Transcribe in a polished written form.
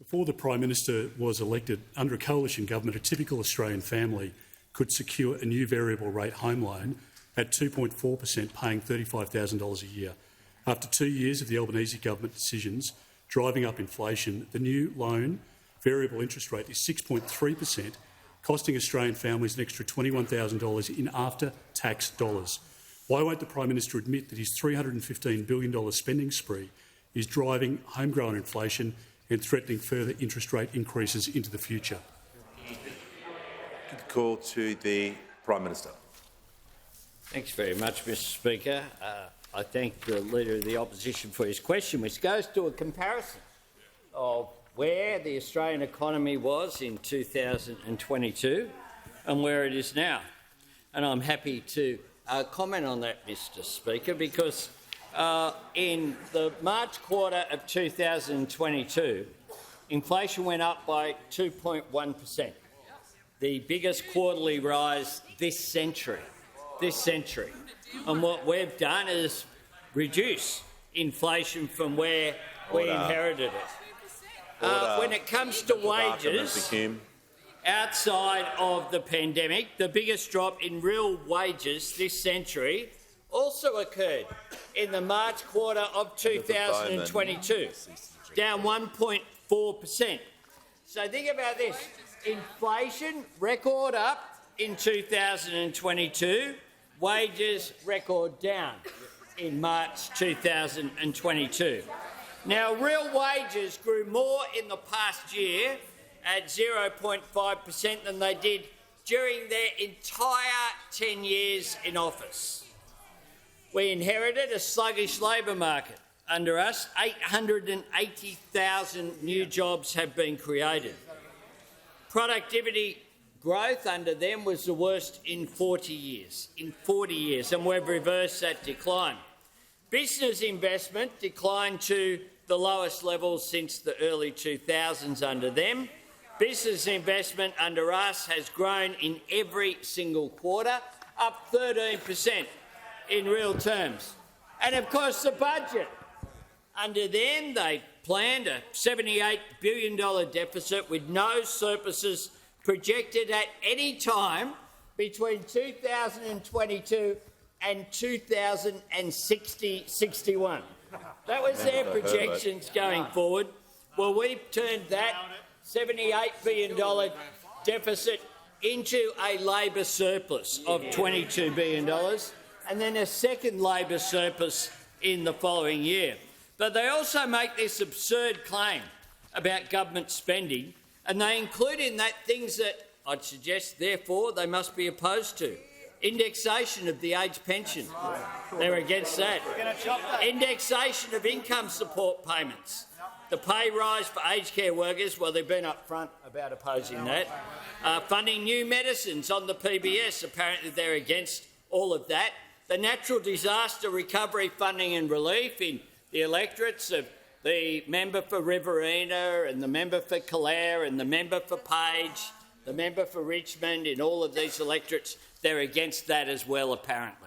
Before the Prime Minister was elected, under a coalition government, a typical Australian family could secure a new variable rate home loan at 2.4%, paying $35,000 a year. After 2 years of the Albanese government decisions driving up inflation, the new loan variable interest rate is 6.3%, costing Australian families an extra $21,000 in after-tax dollars. Why won't the Prime Minister admit that his $315 billion spending spree is driving homegrown inflation and threatening further interest rate increases into the future? Call to the Prime Minister. Thanks very much, Mr Speaker. I thank the Leader of the Opposition for his question, which goes to a comparison of where the Australian economy was in 2022 and where it is now. And I'm happy to comment on that, Mr Speaker, because in the March quarter of 2022, inflation went up by 2.1%, the biggest quarterly rise this century. And what we've done is reduce inflation from where we inherited it. When it comes to wages, outside of the pandemic, the biggest drop in real wages this century also occurred in the March quarter of 2022, down 1.4%. So think about this. Inflation record up in 2022, wages record down in March 2022. Now, real wages grew more in the past year at 0.5% than they did during their entire 10 years in office. We inherited a sluggish labour market. Under us, 880,000 new jobs have been created. Productivity growth under them was the worst in 40 years, and we've reversed that decline. Business investment declined to the lowest levels since the early 2000s under them. Business investment under us has grown in every single quarter, up 13% in real terms. And of course the budget. Under them, they planned a $78 billion deficit with no surpluses projected at any time between 2022 and 2061. That was their projections going forward. Well, we've turned that $78 billion deficit into a Labor surplus of $22 billion and then a second Labor surplus in the following year. But they also make this absurd claim about government spending, and they include in that things that I'd suggest, therefore, they must be opposed to. Indexation of the age pension. They're against that. Indexation of income support payments. The pay rise for aged care workers, well, they've been upfront about opposing that. Funding new medicines on the PBS, apparently they're against all of that. The natural disaster recovery funding and relief in the electorates of the member for Riverina and the member for Calare and the member for Page, the member for Richmond, in all of these electorates, they're against that as well, apparently.